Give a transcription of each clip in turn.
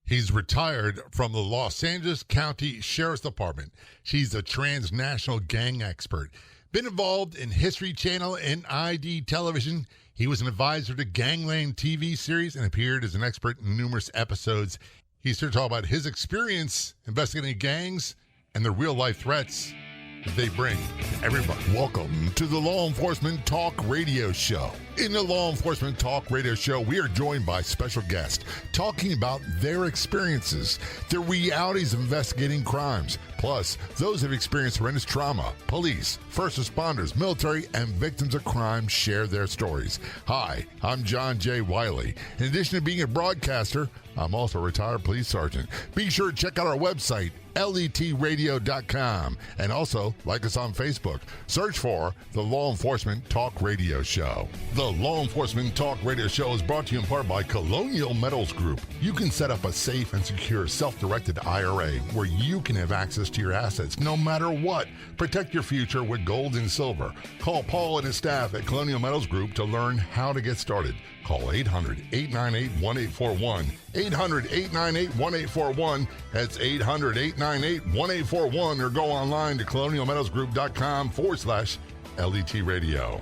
He's retired from the Los Angeles County Sheriff's Department. She's a transnational gang expert. Been involved in History Channel and ID television. He was an advisor to Gangland TV series and appeared as an expert in numerous episodes. He's here to talk about his experience investigating gangs and the real-life threats that they bring to everybody. Welcome to the Law Enforcement Talk Radio Show. In the Law Enforcement Talk Radio Show, we are joined by special guests talking about their experiences, the realities of investigating crimes, plus those who have experienced horrendous trauma. Police, first responders, military, and victims of crime share their stories. Hi, I'm John J. Wiley. In addition to being a broadcaster, I'm also a retired police sergeant. Be sure to check out our website, letradio.com, and also like us on Facebook. Search for the Law Enforcement Talk Radio Show. The Law Enforcement Talk Radio Show is brought to you in part by Colonial Metals Group. You can set up a safe and secure self-directed IRA where you can have access to your assets no matter what. Protect your future with gold and silver. Call Paul and his staff at Colonial Metals Group to learn how to get started. Call 800-898-1841. 800-898-1841. That's 800-898-1841, or go online to colonialmetalsgroup.com/LET Radio.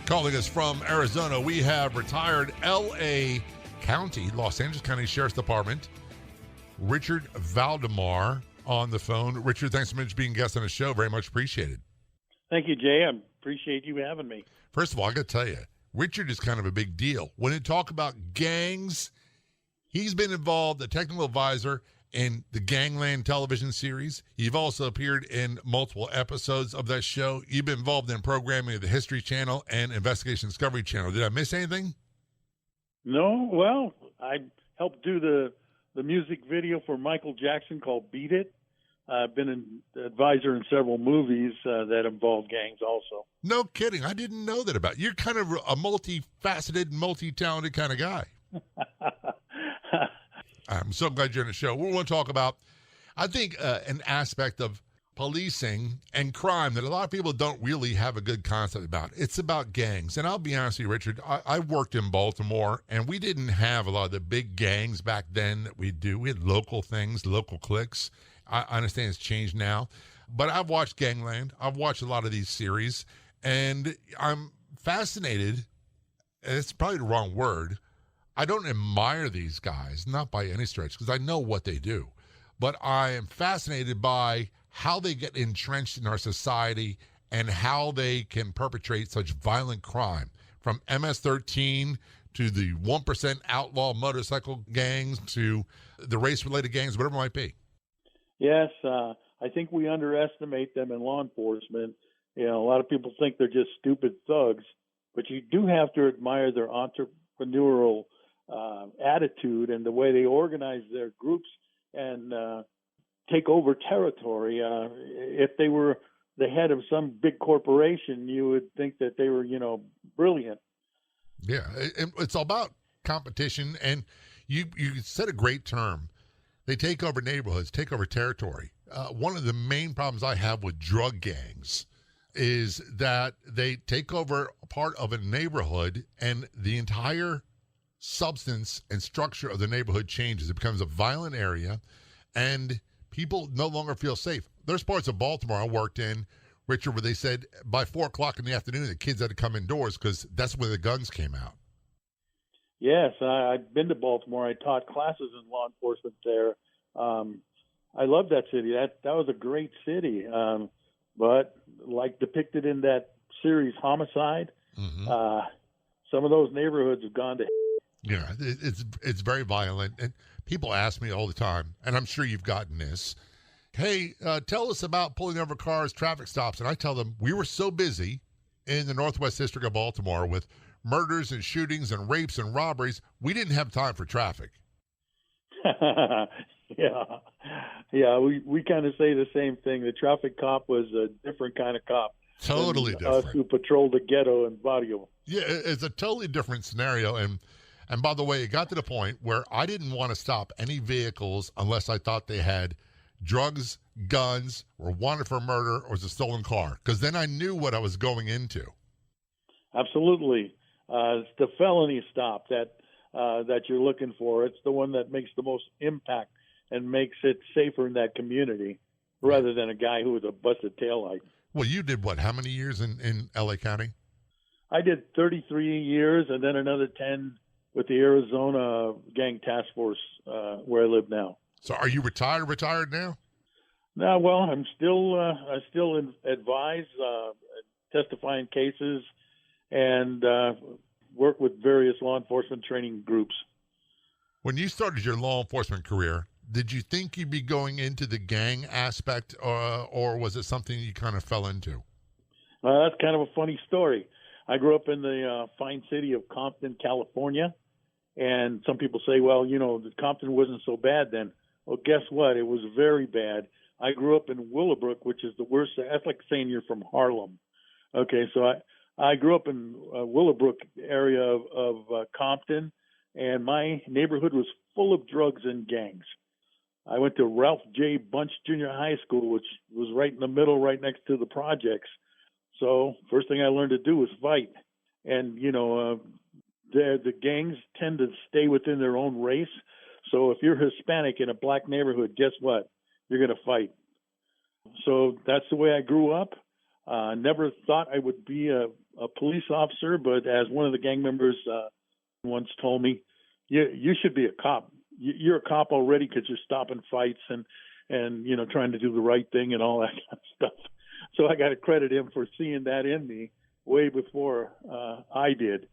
Calling us from Arizona, we have retired L.A. County, Los Angeles County Sheriff's Department, Richard Valdemar on the phone. Richard, thanks so much for being a guest on the show. Very much appreciated. Thank you, Jay. I appreciate you having me. First of all, I got to tell you, Richard is kind of a big deal. When you talk about gangs, he's been involved, a technical advisor in the Gangland television series. You've also appeared in multiple episodes of that show. You've been involved in programming of the History Channel and Investigation Discovery Channel. Did I miss anything? No. Well, I helped do the music video for Michael Jackson called Beat It. I've been an advisor in several movies that involve gangs also. No kidding. I didn't know that about you. You're kind of a multifaceted, multi-talented kind of guy. I'm so glad you're on the show. We want to talk about, I think, an aspect of policing and crime that a lot of people don't really have a good concept about. It's about gangs. And I'll be honest with you, Richard, I worked in Baltimore, and we didn't have a lot of the big gangs back then that we do. We had local things, local cliques. I understand it's changed now. But I've watched Gangland. I've watched a lot of these series, and I'm fascinated, and it's probably the wrong word. I don't admire these guys, not by any stretch, because I know what they do. But I am fascinated by how they get entrenched in our society and how they can perpetrate such violent crime, from MS-13 to the 1% outlaw motorcycle gangs to the race-related gangs, whatever it might be. Yes, I think we underestimate them in law enforcement. You know, a lot of people think they're just stupid thugs, but you do have to admire their entrepreneurial attitude and the way they organize their groups and take over territory. If they were the head of some big corporation, you would think that they were, brilliant. Yeah, it's all about competition, and you said a great term. They take over neighborhoods, take over territory. One of the main problems I have with drug gangs is that they take over a part of a neighborhood and the entire substance and structure of the neighborhood changes. It becomes a violent area, and people no longer feel safe. There's parts of Baltimore I worked in, Richard, where they said by 4 o'clock in the afternoon, the kids had to come indoors because that's where the guns came out. Yes, I've been to Baltimore. I taught classes in law enforcement there. I love that city. That was a great city. But like depicted in that series, Homicide, some of those neighborhoods have gone to. Yeah, it's very violent, and people ask me all the time, and I'm sure you've gotten this. Hey, tell us about pulling over cars, traffic stops, and I tell them we were so busy in the Northwest District of Baltimore with murders and shootings and rapes and robberies, we didn't have time for traffic. Yeah, we kind of say the same thing. The traffic cop was a different kind of cop. Totally different. Us who patrolled the ghetto and Barrio. Yeah, it's a totally different scenario. And by the way, it got to the point where I didn't want to stop any vehicles unless I thought they had drugs, guns, were wanted for murder, or was a stolen car, because then I knew what I was going into. Absolutely. It's the felony stop that that you're looking for. It's the one that makes the most impact and makes it safer in that community, rather than a guy who was a busted taillight. Well, you did what? How many years in L.A. County? I did 33 years and then another 10 with the Arizona Gang Task Force, where I live now. So are you retired now? No, well, I'm still I still advise, testify in cases, and work with various law enforcement training groups. When you started your law enforcement career, did you think you'd be going into the gang aspect, or was it something you kind of fell into? That's kind of a funny story. I grew up in the fine city of Compton, California, and some people say, well, Compton wasn't so bad then. Well, guess what? It was very bad. I grew up in Willowbrook, which is the worst. That's like saying you're from Harlem. Okay, so I grew up in Willowbrook area of Compton, and my neighborhood was full of drugs and gangs. I went to Ralph J. Bunch Junior High School, which was right in the middle, right next to the projects. So first thing I learned to do was fight. And, the gangs tend to stay within their own race. So if you're Hispanic in a black neighborhood, guess what? You're going to fight. So that's the way I grew up. Never thought I would be a police officer, but as one of the gang members once told me, you should be a cop. You're a cop already because you're stopping fights and trying to do the right thing and all that kind of stuff. So I got to credit him for seeing that in me way before I did.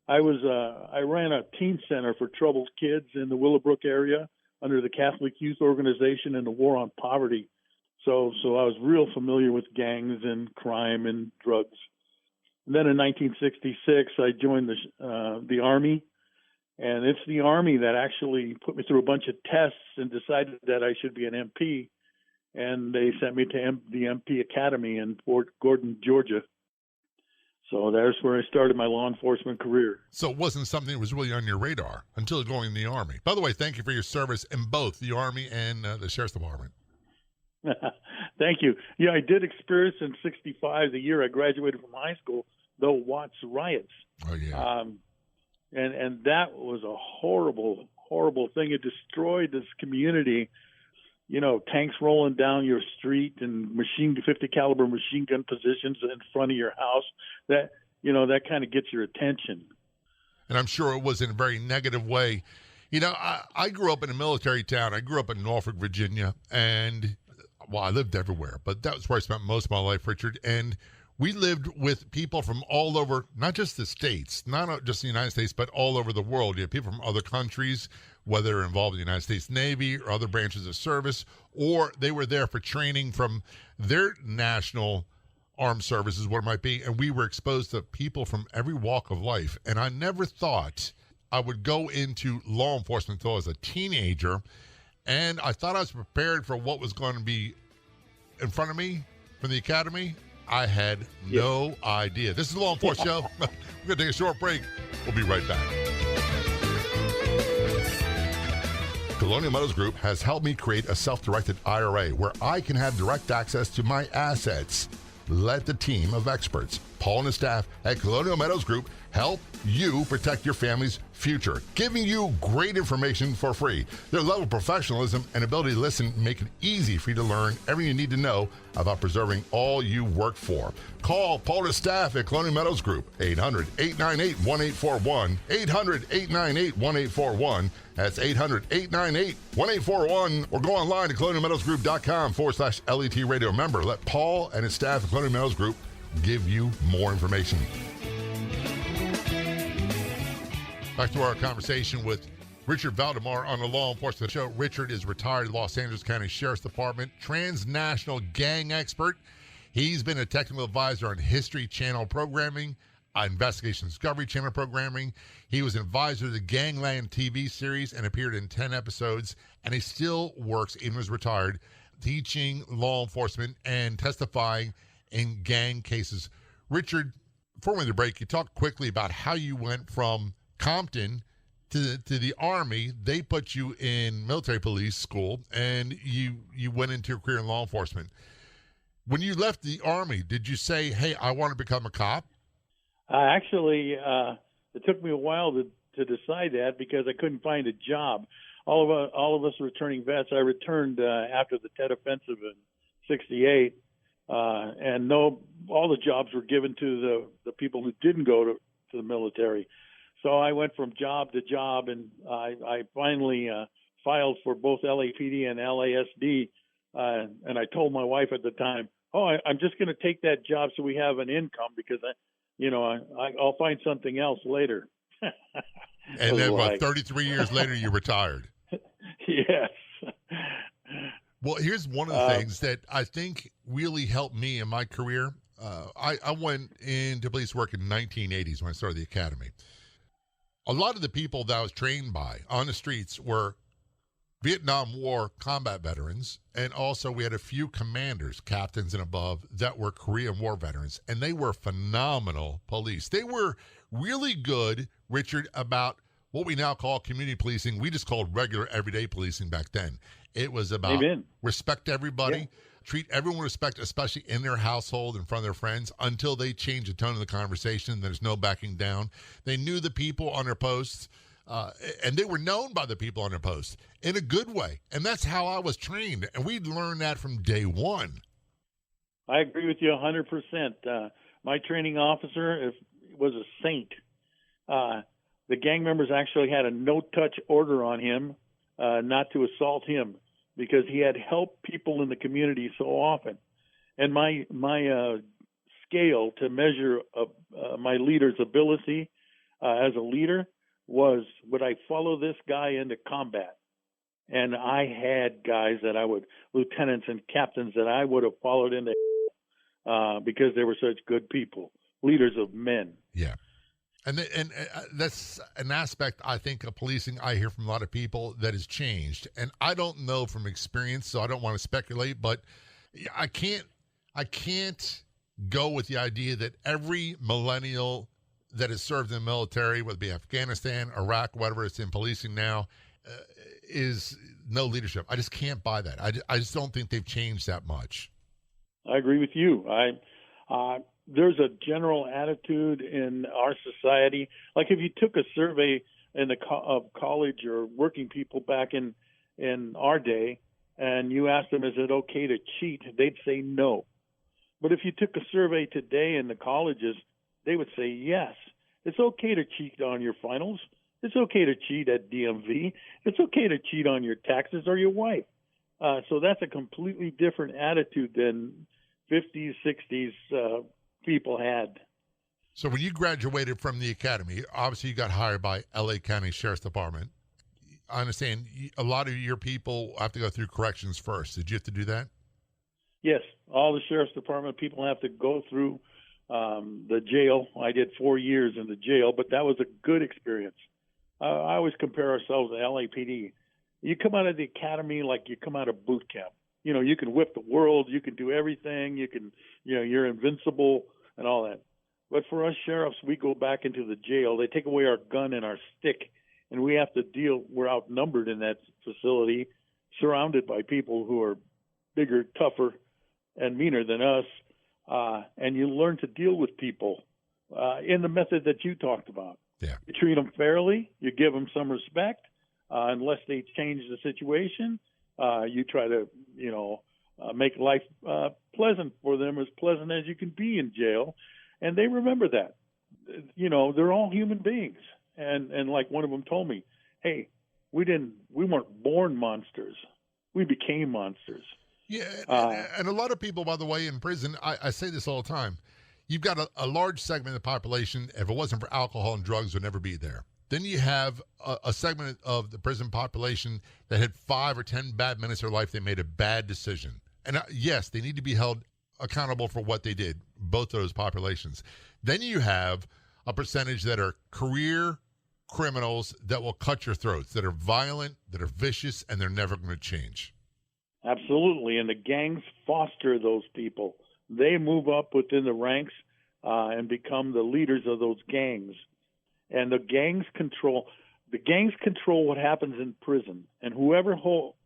I ran a teen center for troubled kids in the Willowbrook area under the Catholic Youth Organization and the War on Poverty. So I was real familiar with gangs and crime and drugs. And then in 1966, I joined the Army. And it's the Army that actually put me through a bunch of tests and decided that I should be an MP. And they sent me to the MP Academy in Fort Gordon, Georgia. So there's where I started my law enforcement career. So it wasn't something that was really on your radar until going in the Army. By the way, thank you for your service in both the Army and the Sheriff's Department. Thank you. Yeah, I did experience in 65, the year I graduated from high school, the Watts riots. Oh, yeah. And that was a horrible, horrible thing. It destroyed this community. Tanks rolling down your street and 50 caliber machine gun positions in front of your house. That kind of gets your attention. And I'm sure it was in a very negative way. I grew up in a military town. I grew up in Norfolk, Virginia, and I lived everywhere, but that was where I spent most of my life, Richard. And we lived with people from all over, not just the states, not just the United States, but all over the world. You have people from other countries, whether involved in the United States Navy or other branches of service, or they were there for training from their national armed services, what it might be. And we were exposed to people from every walk of life. And I never thought I would go into law enforcement until I was a teenager. And I thought I was prepared for what was going to be in front of me from the academy. I had no idea. This is the Law Enforcement Show. We're going to take a short break. We'll be right back. Colonial Metals Group has helped me create a self-directed IRA where I can have direct access to my assets. Let the team of experts, Paul and his staff at Colonial Metals Group, help you protect your family's future, giving you great information for free. Their level of professionalism and ability to listen make it easy for you to learn everything you need to know about preserving all you work for. Call Paul and his staff at Colonial Metals Group, 800-898-1841, 800-898-1841. That's 800-898-1841, or go online to colonialmetalsgroup.com/LET radio. Remember, let Paul and his staff at Colonial Metals Group give you more information. Back to our conversation with Richard Valdemar on the Law Enforcement Show. Richard is retired Los Angeles County Sheriff's Department, transnational gang expert. He's been a technical advisor on History Channel programming, Investigation Discovery Channel programming. He was an advisor to the Gangland TV series and appeared in 10 episodes, and he still works, even as retired, teaching law enforcement and testifying in gang cases. Richard, before we went to break, you talked quickly about how you went from Compton to the Army. They put you in military police school, and you went into your career in law enforcement. When you left the Army, did you say, hey, I want to become a cop? Actually, it took me a while to to decide that because I couldn't find a job. All of us returning vets. I returned after the Tet Offensive in '68, and all the jobs were given to the people who didn't go to the military. So I went from job to job, and I finally filed for both LAPD and L.A.S.D. And I told my wife at the time, I'm just going to take that job so we have an income because I'll find something else later. And then, 33 years later, you retired. Yes. Well, here's one of the things that I think really helped me in my career. I went into police work in the 1980s when I started the academy. A lot of the people that I was trained by on the streets were Vietnam War combat veterans, and also we had a few commanders, captains and above, that were Korean War veterans, and they were phenomenal police. They were really good, Richard, about what we now call community policing. We just called regular everyday policing back then. It was about respect everybody, treat everyone with respect, especially in their household, in front of their friends, until they change the tone of the conversation. There's no backing down. They knew the people on their posts, and they were known by the people on their posts in a good way. And that's how I was trained. And we learned that from day one. I agree with you 100%. My training officer was a saint. The gang members actually had a no-touch order on him not to assault him because he had helped people in the community so often. And my scale to measure my leader's ability as a leader was, would I follow this guy into combat? And I had guys lieutenants and captains that I would have followed into because they were such good people, leaders of men. Yeah. And that's an aspect, I think, of policing I hear from a lot of people that has changed. And I don't know from experience, so I don't want to speculate, but I can't go with the idea that every millennial that has served in the military, whether it be Afghanistan, Iraq, whatever it's in policing now, is no leadership. I just can't buy that. I just don't think they've changed that much. I agree with you. There's a general attitude in our society. Like if you took a survey of college or working people back in our day, and you asked them, is it okay to cheat? They'd say no. But if you took a survey today in the colleges, they would say yes. It's okay to cheat on your finals. It's okay to cheat at DMV. It's okay to cheat on your taxes or your wife. So that's a completely different attitude than 50s, 60s people had. So when you graduated from the academy, obviously you got hired by L.A. County Sheriff's Department. I understand a lot of your people have to go through corrections first. Did you have to do that? Yes. All the Sheriff's Department people have to go through the jail. I did 4 years in the jail, but that was a good experience. I always compare ourselves to LAPD. You come out of the academy like you come out of boot camp. You know, you can whip the world, you can do everything, you're invincible and all that. But for us sheriffs, we go back into the jail. They take away our gun and our stick, and we have to we're outnumbered in that facility, surrounded by people who are bigger, tougher, and meaner than us. And you learn to deal with people in the method that you talked about. Yeah. You treat them fairly, you give them some respect, unless they change the situation. You try to, make life pleasant for them, as pleasant as you can be in jail. And they remember that. They're all human beings. And like one of them told me, hey, we weren't born monsters. We became monsters. Yeah, and a lot of people, by the way, in prison, I say this all the time, you've got a large segment of the population, if it wasn't for alcohol and drugs, would never be there. Then you have a segment of the prison population that had 5 or 10 bad minutes of their life. They made a bad decision. And yes, they need to be held accountable for what they did, both those populations. Then you have a percentage that are career criminals that will cut your throats, that are violent, that are vicious, and they're never going to change. Absolutely. And the gangs foster those people. They move up within the ranks and become the leaders of those gangs. And the gangs control what happens in prison. And whoever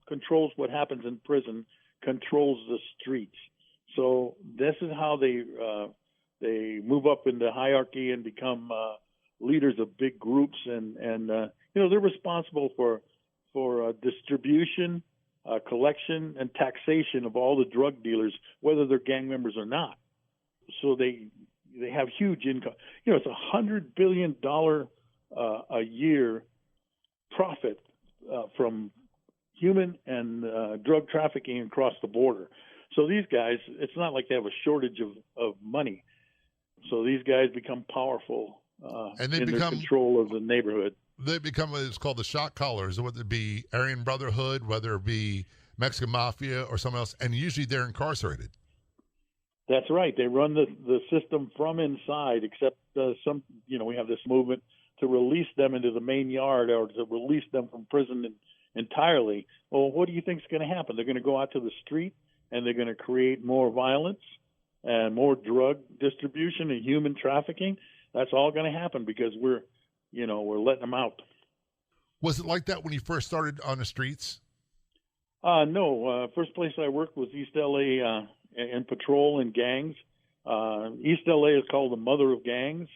controls what happens in prison controls the streets. So this is how they move up in the hierarchy and become leaders of big groups, and they're responsible for distribution, collection, and taxation of all the drug dealers, whether they're gang members or not. So they have huge income. It's $100 billion a year profit from human and drug trafficking across the border. So these guys, it's not like they have a shortage of money. So these guys become powerful and they in their control of the neighborhood. They become what is called the shot callers, whether it be Aryan Brotherhood, whether it be Mexican Mafia or someone else, and usually they're incarcerated. That's right. They run the system from inside, except we have this movement to release them into the main yard or to release them from prison entirely. Well, what do you think is going to happen? They're going to go out to the street and they're going to create more violence and more drug distribution and human trafficking. That's all going to happen because we're letting them out. Was it like that when you first started on the streets? No. First place I worked was East L.A. In patrol and gangs. East L.A. is called the mother of gangs.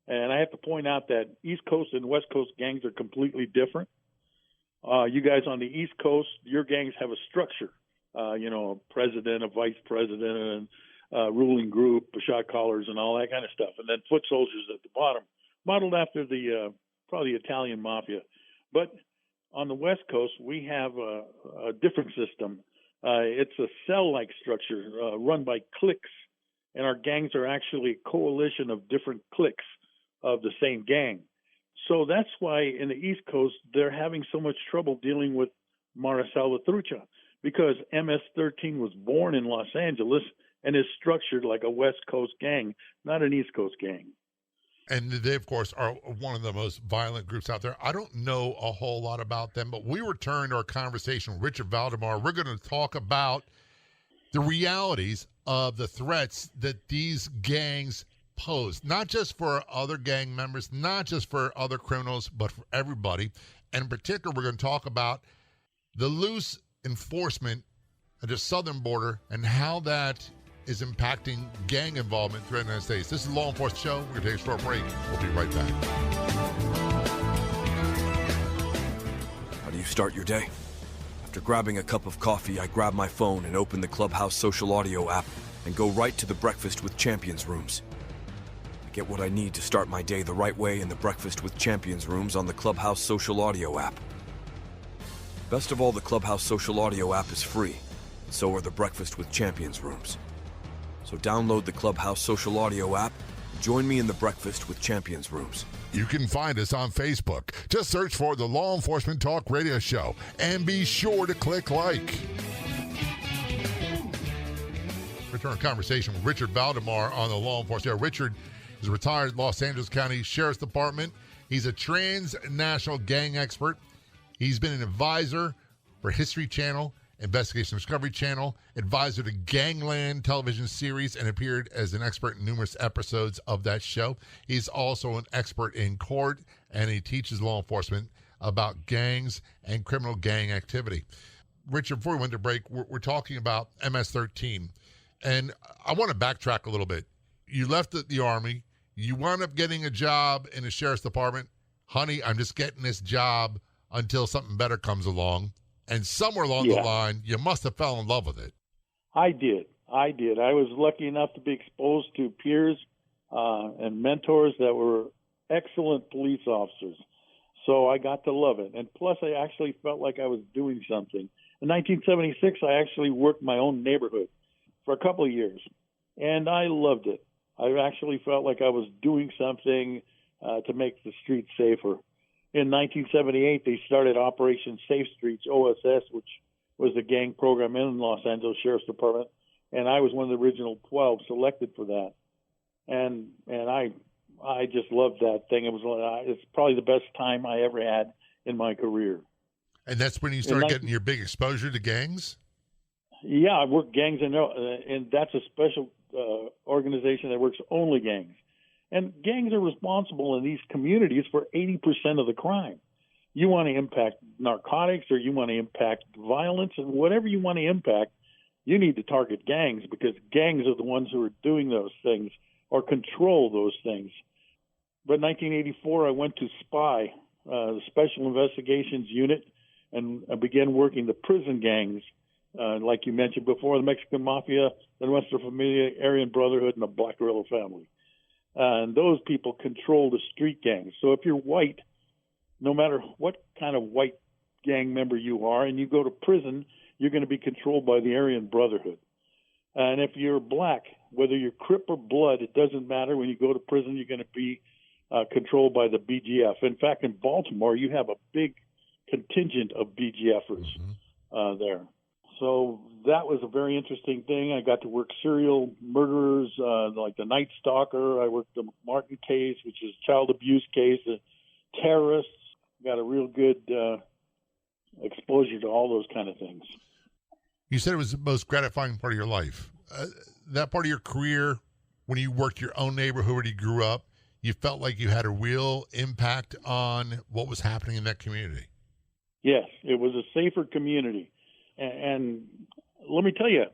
And I have to point out that East Coast and West Coast gangs are completely different. You guys on the East Coast, your gangs have a structure, a president, a vice president, and ruling group, shot callers, and all that kind of stuff. And then foot soldiers at the bottom, modeled after probably the Italian Mafia. But on the West Coast, we have a different system. It's a cell-like structure run by cliques, and our gangs are actually a coalition of different cliques of the same gang. So that's why in the East Coast, they're having so much trouble dealing with Mara Salvatrucha, because MS-13 was born in Los Angeles and is structured like a West Coast gang, not an East Coast gang. And they, of course, are one of the most violent groups out there. I don't know a whole lot about them, but we return to our conversation with Richard Valdemar. We're going to talk about the realities of the threats that these gangs pose, not just for other gang members, not just for other criminals, but for everybody. And in particular, we're going to talk about the loose enforcement at the southern border and how that is impacting gang involvement throughout the United States. This is the Law Enforcement Show. We're going to take a short break. We'll be right back. How do you start your day? After grabbing a cup of coffee, I grab my phone and open the Clubhouse social audio app and go right to the Breakfast with Champions rooms. I get what I need to start my day the right way in the Breakfast with Champions rooms on the Clubhouse social audio app. Best of all, the Clubhouse social audio app is free, and so are the Breakfast with Champions rooms. So download the Clubhouse social audio app and join me in the Breakfast with Champions rooms. You can find us on Facebook. Just search for the Law Enforcement Talk Radio Show and be sure to click like. Return conversation with Richard Valdemar on the Law Enforcement Show. Richard is a retired Los Angeles County Sheriff's Department. He's a transnational gang expert. He's been an advisor for History Channel, Investigation Discovery Channel, advisor to Gangland television series, and appeared as an expert in numerous episodes of that show. He's also an expert in court, and he teaches law enforcement about gangs and criminal gang activity. Richard, before we went to break, we're talking about MS-13, and I want to backtrack a little bit. You left the Army. You wound up getting a job in the Sheriff's Department. Honey, I'm just getting this job until something better comes along. And somewhere along the line, you must have fell in love with it. I did. I was lucky enough to be exposed to peers and mentors that were excellent police officers. So I got to love it. And plus, I actually felt like I was doing something. In 1976, I actually worked my own neighborhood for a couple of years, and I loved it. I actually felt like I was doing something to make the streets safer. In 1978, they started Operation Safe Streets, OSS, which was a gang program in Los Angeles Sheriff's Department, and I was one of the original 12 selected for that. And I just loved that thing. It's probably the best time I ever had in my career. And that's when you started getting your big exposure to gangs? Yeah, I worked gangs, and that's a special organization that works only gangs. And gangs are responsible in these communities for 80% of the crime. You want to impact narcotics or you want to impact violence, and whatever you want to impact, you need to target gangs, because gangs are the ones who are doing those things or control those things. But 1984, I went to SPY, the Special Investigations Unit, and I began working the prison gangs, like you mentioned before, the Mexican Mafia, the Nuestra Familia, Aryan Brotherhood, and the Black Guerrilla family. And those people control the street gangs. So if you're white, no matter what kind of white gang member you are, and you go to prison, you're going to be controlled by the Aryan Brotherhood. And if you're black, whether you're Crip or Blood, it doesn't matter. When you go to prison, you're going to be controlled by the BGF. In fact, in Baltimore, you have a big contingent of BGFers there. So that was a very interesting thing. I got to work serial murderers like the Night Stalker. I worked the Martin case, which is a child abuse case, the terrorists. Got a real good exposure to all those kind of things. You said it was the most gratifying part of your life. That part of your career, when you worked your own neighborhood where you grew up, you felt like you had a real impact on what was happening in that community. Yes, it was a safer community. And let me tell you,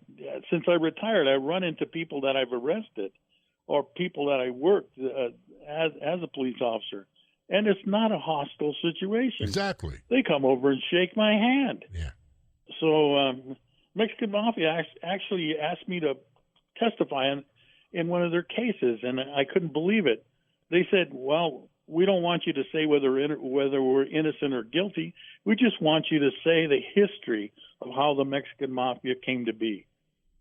since I retired, I run into people that I've arrested or people that I worked as a police officer. And it's not a hostile situation. Exactly. They come over and shake my hand. Yeah. So Mexican Mafia actually asked me to testify in one of their cases, and I couldn't believe it. They said, well, we don't want you to say whether we're innocent or guilty. We just want you to say the history of how the Mexican Mafia came to be.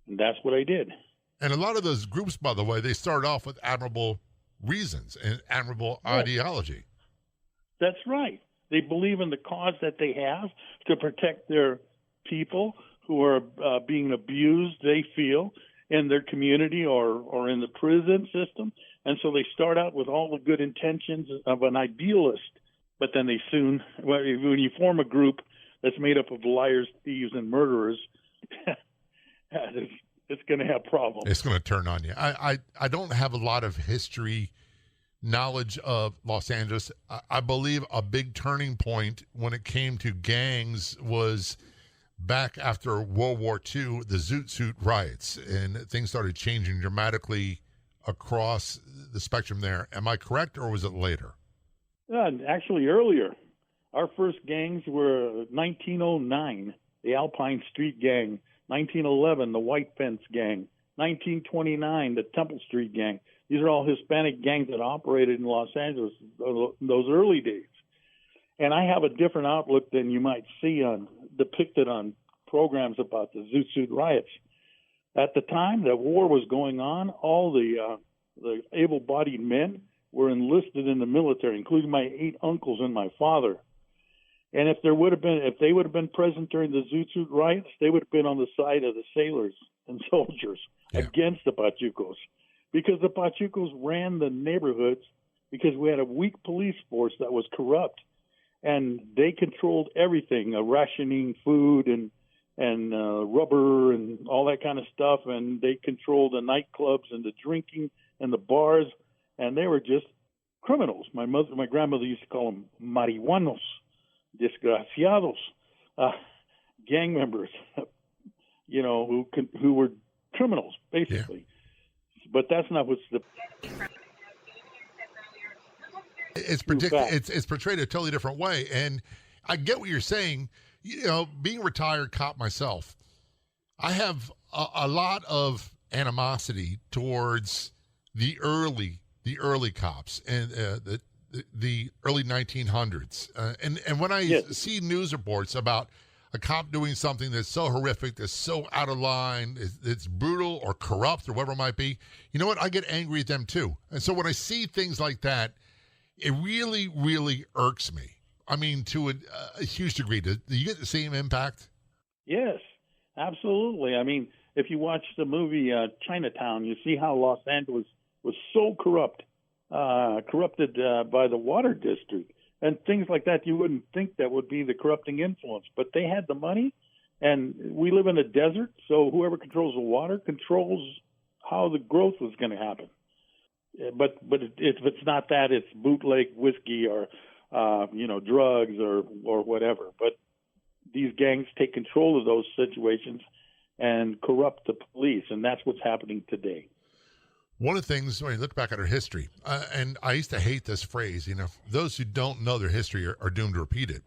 And that's what I did. And a lot of those groups, by the way, they started off with admirable reasons and admirable ideology. That's right. They believe in the cause that they have to protect their people who are being abused, they feel, in their community or in the prison system. And so they start out with all the good intentions of an idealist, but then they soon, when you form a group that's made up of liars, thieves, and murderers, it's going to have problems. It's going to turn on you. I don't have a lot of history knowledge of Los Angeles. I believe a big turning point when it came to gangs was back after World War II, the Zoot Suit riots, and things started changing dramatically across the spectrum there. Am I correct, or was it later? Actually, earlier. Our first gangs were 1909, the Alpine Street Gang, 1911, the White Fence Gang, 1929, the Temple Street Gang. These are all Hispanic gangs that operated in Los Angeles in those early days. And I have a different outlook than you might see depicted on programs about the Zoot Suit riots. At the time the war was going on, all the able-bodied men were enlisted in the military, including my 8 uncles and my father. And if they would have been present during the Zoot Suit riots, they would have been on the side of the sailors and soldiers against the Pachucos, because the Pachucos ran the neighborhoods because we had a weak police force that was corrupt, and they controlled everything, rationing food and rubber and all that kind of stuff, and they controlled the nightclubs and the drinking and the bars, and they were just criminals. My grandmother used to call them marihuanos, desgraciados, gang members, who were criminals, basically. Yeah. But that's not what's the... It's portrayed a totally different way, and I get what you're saying. Being a retired cop myself, I have a lot of animosity towards the early cops and the early 1900s. And when I see news reports about a cop doing something that's so horrific, that's so out of line, it's brutal or corrupt or whatever it might be, you know what? I get angry at them too. And so when I see things like that, it really, really irks me. I mean, to a huge degree. Do you get the same impact? Yes, absolutely. I mean, if you watch the movie Chinatown, you see how Los Angeles was so corrupted by the water district and things like that. You wouldn't think that would be the corrupting influence, but they had the money, and we live in a desert, so whoever controls the water controls how the growth was going to happen. But if it's not that, it's bootleg whiskey or drugs or whatever. But these gangs take control of those situations and corrupt the police, and that's what's happening today. One of the things, when you look back at our history, and I used to hate this phrase, those who don't know their history are doomed to repeat it.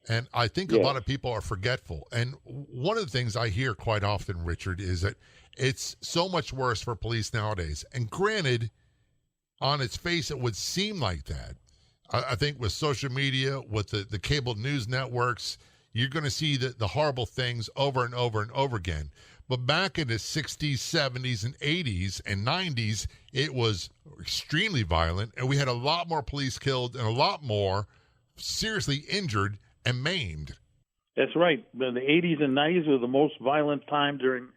And I think a lot of people are forgetful. And one of the things I hear quite often, Richard, is that it's so much worse for police nowadays. And granted, on its face, it would seem like that. I think with social media, with the cable news networks, you're going to see the horrible things over and over and over again. But back in the 60s, 70s, and 80s and 90s, it was extremely violent, and we had a lot more police killed and a lot more seriously injured and maimed. That's right. The 80s and 90s were the most violent time during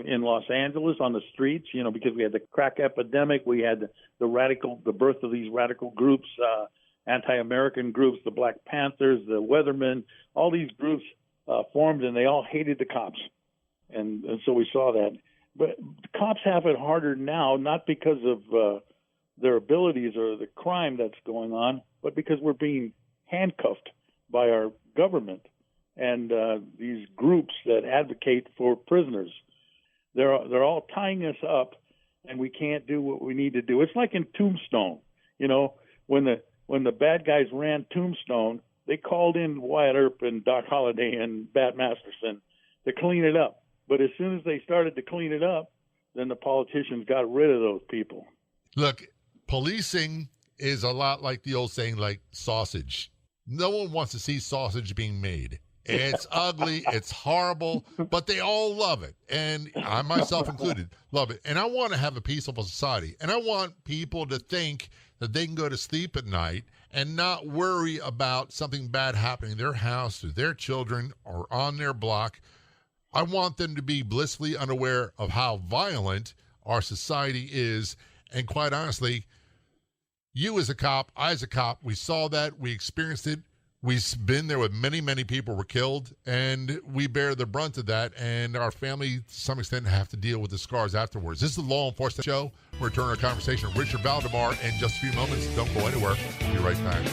in Los Angeles on the streets, because we had the crack epidemic, we had the birth of these radical groups, anti-American groups, the Black Panthers, the Weathermen, all these groups formed, and they all hated the cops. And so we saw that. But the cops have it harder now, not because of their abilities or the crime that's going on, but because we're being handcuffed by our government and these groups that advocate for prisoners. They're all tying us up, and we can't do what we need to do. It's like in Tombstone, when the bad guys ran Tombstone, they called in Wyatt Earp and Doc Holliday and Bat Masterson to clean it up. But as soon as they started to clean it up, then the politicians got rid of those people. Look, policing is a lot like the old saying, like sausage. No one wants to see sausage being made. It's ugly, it's horrible, but they all love it. And I, myself included, love it. And I want to have a peaceful society. And I want people to think that they can go to sleep at night and not worry about something bad happening in their house to their children or on their block. I want them to be blissfully unaware of how violent our society is. And quite honestly, you as a cop, I as a cop, we saw that, we experienced it. We've been there with many, many people were killed, and we bear the brunt of that, and our family, to some extent, have to deal with the scars afterwards. This is the Law Enforcement Show. We'll return our conversation with Richard Valdemar in just a few moments. Don't go anywhere. We'll be right back.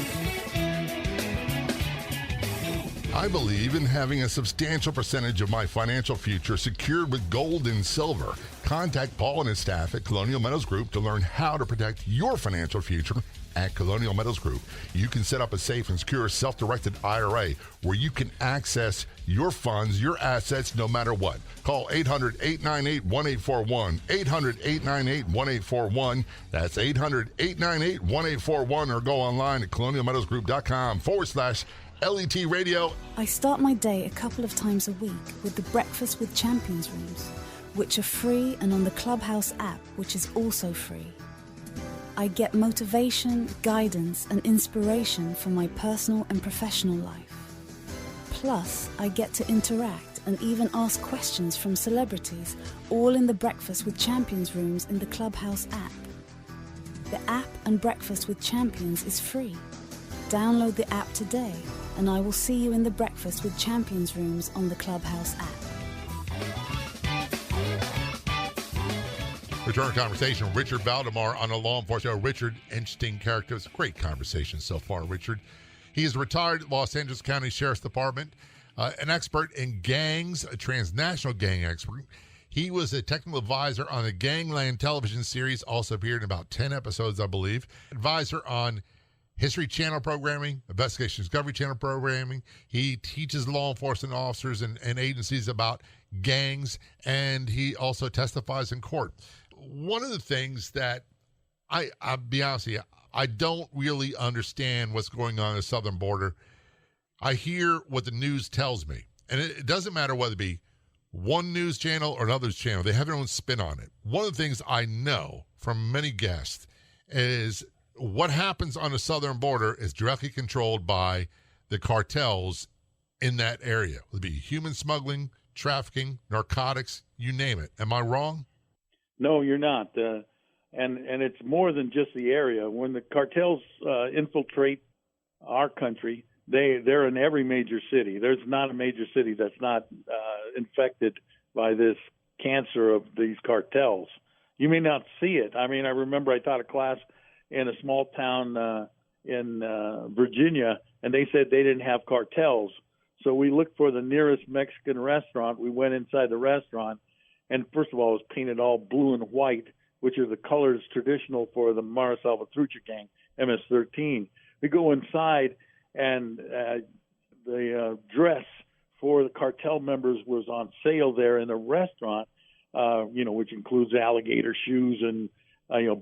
I believe in having a substantial percentage of my financial future secured with gold and silver. Contact Paul and his staff at Colonial Metals Group to learn how to protect your financial future at Colonial Metals Group. You can set up a safe and secure self-directed IRA where you can access your funds, your assets, no matter what. Call 800-898-1841, 800-898-1841. That's 800-898-1841, or go online at colonialmetalsgroup.com/LET Radio. I start my day a couple of times a week with the Breakfast with Champions rooms, which are free, and on the Clubhouse app, which is also free. I get motivation, guidance, and inspiration for my personal and professional life. Plus, I get to interact and even ask questions from celebrities, all in the Breakfast with Champions rooms in the Clubhouse app. The app and Breakfast with Champions is free. Download the app today, and I will see you in the Breakfast with Champions rooms on the Clubhouse app. Return conversation with Richard Valdemar on the Law Enforcement Show. Richard, interesting character. It's a great conversation so far, Richard. He is retired Los Angeles County Sheriff's Department, an expert in gangs, a transnational gang expert. He was a technical advisor on the Gangland television series, also appeared in about 10 episodes, I believe. Advisor on History Channel programming, Investigation Discovery Channel programming. He teaches law enforcement officers and agencies about gangs, and he also testifies in court. One of the things that I'll be honest with you, I don't really understand what's going on the southern border. I hear what the news tells me, and it doesn't matter whether it be one news channel or another channel. They have their own spin on it. One of the things I know from many guests is what happens on the southern border is directly controlled by the cartels in that area. It would be human smuggling, trafficking, narcotics, you name it. Am I wrong? No, you're not. And it's more than just the area. When the cartels infiltrate our country, they're in every major city. There's not a major city that's not infected by this cancer of these cartels. You may not see it. I mean, I remember I taught a class in a small town in Virginia, and they said they didn't have cartels. So we looked for the nearest Mexican restaurant. We went inside the restaurant, and first of all, it was painted all blue and white which are the colors traditional for the Mara Salvatrucha gang, MS-13. We go inside, and the dress for the cartel members was on sale there in the restaurant, which includes alligator shoes and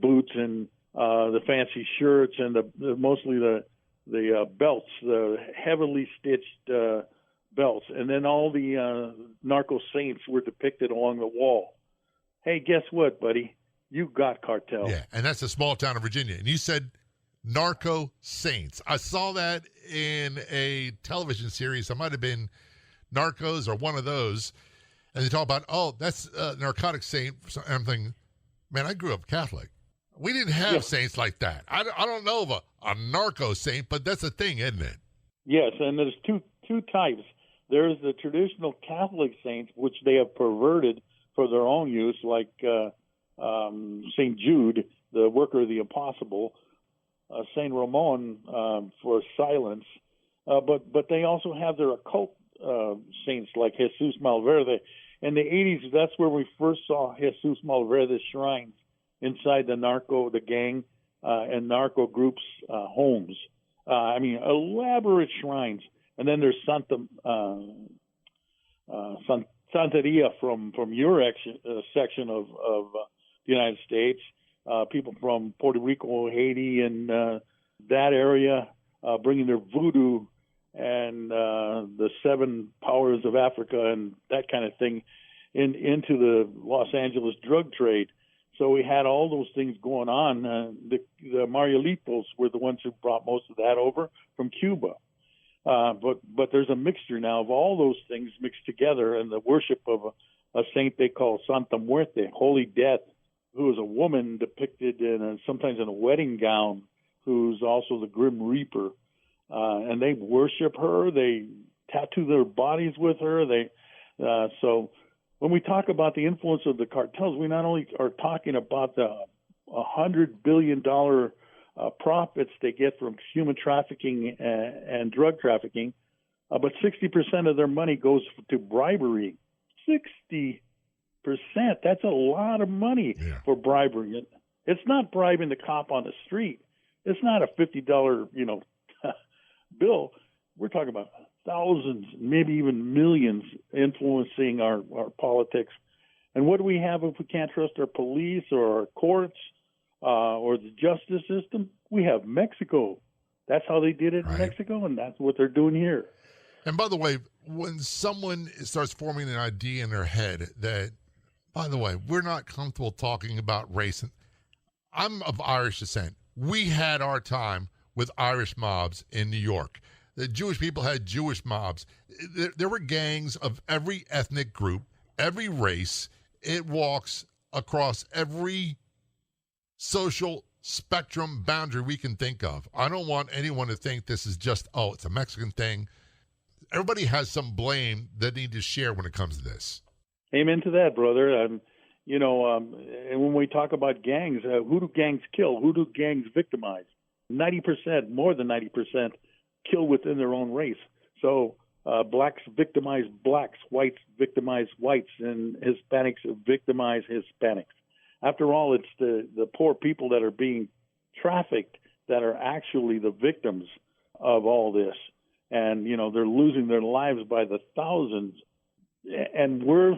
boots and the fancy shirts and mostly the belts, the heavily stitched belts, and then all the narco saints were depicted along the wall. Hey, guess what, buddy? You got cartel. Yeah, and that's a small town of Virginia. And you said narco saints. I saw that in a television series. It might have been Narcos or one of those. And they talk about, that's a narcotic saint. And I'm thinking, man, I grew up Catholic. We didn't have saints like that. I don't know of a narco saint, but that's a thing, isn't it? Yes, and there's two types. There's the traditional Catholic saints, which they have perverted for their own use, like St. Jude, the worker of the apostle, St. Ramon for silence. But they also have their occult saints like Jesus Malverde. In the 80s, that's where we first saw Jesus Malverde's shrines inside the gang and narco groups' homes. Elaborate shrines. And then there's Santeria from your section of the United States. People from Puerto Rico, Haiti, and that area bringing their voodoo and the seven powers of Africa and that kind of thing into the Los Angeles drug trade. So we had all those things going on. The Marielitos were the ones who brought most of that over from Cuba. But there's a mixture now of all those things mixed together, and the worship of a saint they call Santa Muerte, Holy Death, who is a woman depicted sometimes in a wedding gown, who's also the Grim Reaper. And they worship her. They tattoo their bodies with her. So when we talk about the influence of the cartels, we not only are talking about the $100 billion profits they get from human trafficking and drug trafficking, but 60% of their money goes to bribery. 60%. That's a lot of money for bribery. It's not bribing the cop on the street. It's not a $50, bill. We're talking about thousands, maybe even millions influencing our politics. And what do we have if we can't trust our police or our courts or the justice system? We have Mexico. That's how they did it in Mexico, and that's what they're doing here. And by the way, when someone starts forming an idea in their head that, by the way, we're not comfortable talking about race. I'm of Irish descent. We had our time with Irish mobs in New York. The Jewish people had Jewish mobs. There were gangs of every ethnic group, every race. It walks across every social spectrum boundary we can think of. I don't want anyone to think this is just, it's a Mexican thing. Everybody has some blame that they need to share when it comes to this. Amen to that, brother. And when we talk about gangs, who do gangs kill? Who do gangs victimize? 90%, more than 90%, kill within their own race. So blacks victimize blacks, whites victimize whites, and Hispanics victimize Hispanics. After all, it's the poor people that are being trafficked that are actually the victims of all this. And, they're losing their lives by the thousands. And we're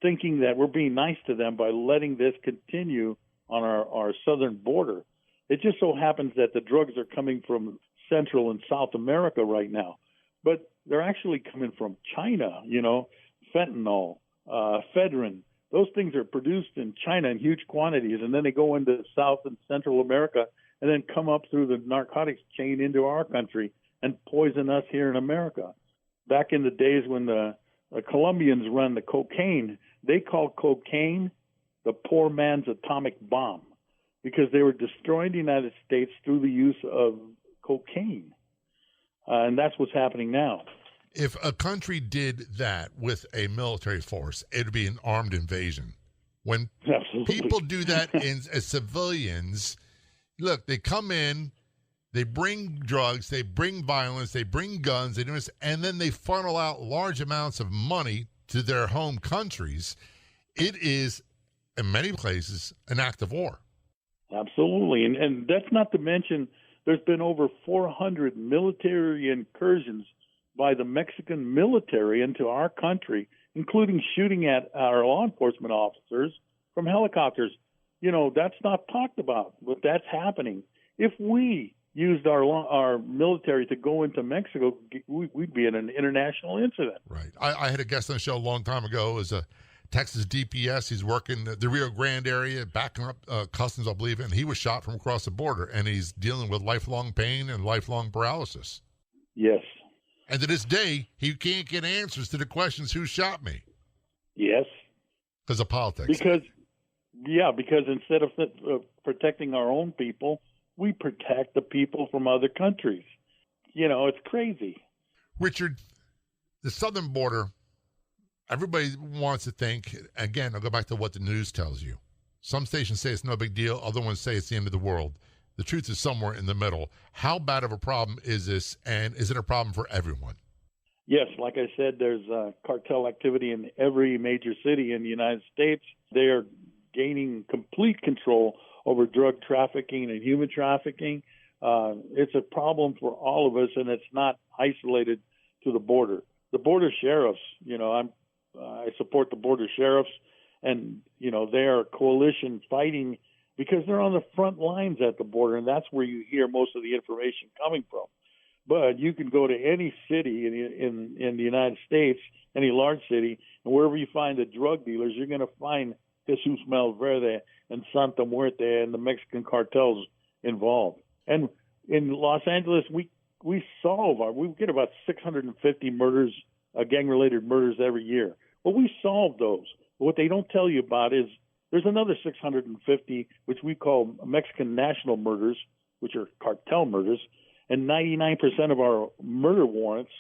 thinking that we're being nice to them by letting this continue on our southern border. It just so happens that the drugs are coming from Central and South America right now, but they're actually coming from China, fentanyl, ephedrine. Those things are produced in China in huge quantities, and then they go into South and Central America and then come up through the narcotics chain into our country and poison us here in America. Back in the days when the Colombians run the cocaine, they called cocaine the poor man's atomic bomb because they were destroying the United States through the use of cocaine. And that's what's happening now. If a country did that with a military force, it would be an armed invasion. When people do that as civilians, look, they come in, they bring drugs, they bring violence, they bring guns, they do this, and then they funnel out large amounts of money to their home countries. It is in many places, an act of war. Absolutely. And that's not to mention there's been over 400 military incursions by the Mexican military into our country, including shooting at our law enforcement officers from helicopters. You know, that's not talked about, but that's happening. If we used our military to go into Mexico, we'd be in an international incident. Right. I had a guest on the show a long time ago as a Texas DPS. He's working the Rio Grande area, backing up customs, I believe, and he was shot from across the border, and he's dealing with lifelong pain and lifelong paralysis. Yes. And to this day, he can't get answers to the questions, who shot me? Yes. Because of politics. Because instead of protecting our own people, we protect the people from other countries. You know, it's crazy. Richard, the southern border, everybody wants to think, again, I'll go back to what the news tells you. Some stations say it's no big deal. Other ones say it's the end of the world. The truth is somewhere in the middle. How bad of a problem is this, and is it a problem for everyone? Yes, like I said, there's cartel activity in every major city in the United States. They are gaining complete control over drug trafficking and human trafficking. It's a problem for all of us, and it's not isolated to the border. The border sheriffs, you know, I support the border sheriffs, and, you know, they are a coalition fighting because they're on the front lines at the border, and that's where you hear most of the information coming from. But you can go to any city in the United States, any large city, and wherever you find the drug dealers, you're going to find Jesus Malverde and Santa Muerte and the Mexican cartels involved. And in Los Angeles, we get about 650 murders, gang-related murders every year. Well, we solve those. But what they don't tell you about is there's another 650, which we call Mexican national murders, which are cartel murders, and 99% of our murder warrants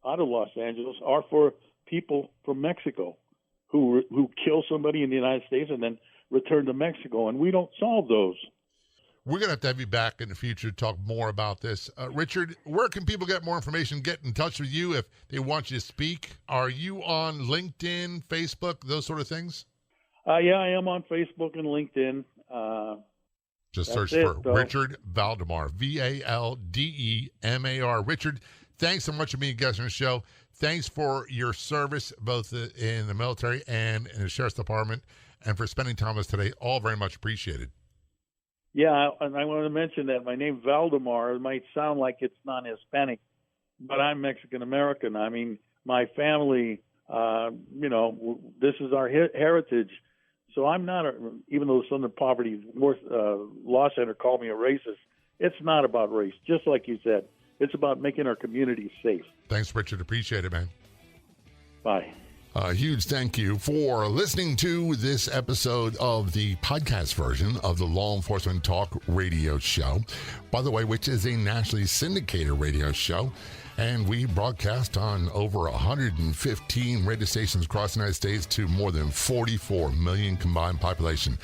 out of Los Angeles are for people from Mexico who kill somebody in the United States and then return to Mexico, and we don't solve those. We're going to have you back in the future to talk more about this. Richard, where can people get more information, get in touch with you if they want you to speak? Are you on LinkedIn, Facebook, those sort of things? Yeah, I am on Facebook and LinkedIn. Just search for Richard Valdemar, Valdemar. Richard, thanks so much for being a guest on the show. Thanks for your service, both in the military and in the Sheriff's Department, and for spending time with us today. All very much appreciated. Yeah, and I want to mention that my name Valdemar might sound like it's non-Hispanic, but I'm Mexican-American. I mean, my family, this is our heritage. So I'm not, even though the Southern Poverty Law Center called me a racist, it's not about race. Just like you said, it's about making our communities safe. Thanks, Richard. Appreciate it, man. Bye. A huge thank you for listening to this episode of the podcast version of the Law Enforcement Talk radio show, by the way, which is a nationally syndicated radio show. And we broadcast on over 115 radio stations across the United States to more than 44 million combined population.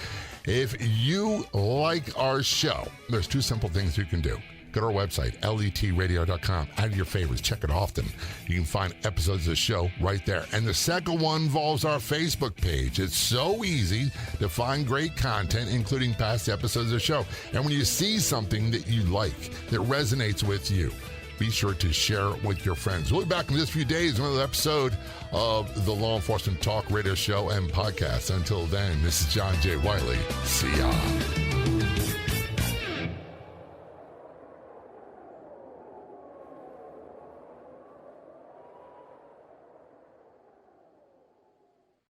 If you like our show, there's two simple things you can do. Go to our website, letradio.com. Add your favorites. Check it often. You can find episodes of the show right there. And the second one involves our Facebook page. It's so easy to find great content, including past episodes of the show. And when you see something that you like, that resonates with you, be sure to share it with your friends. We'll be back in just a few days with another episode of the Law Enforcement Talk radio show and podcast. Until then, this is John J. Wiley. See ya.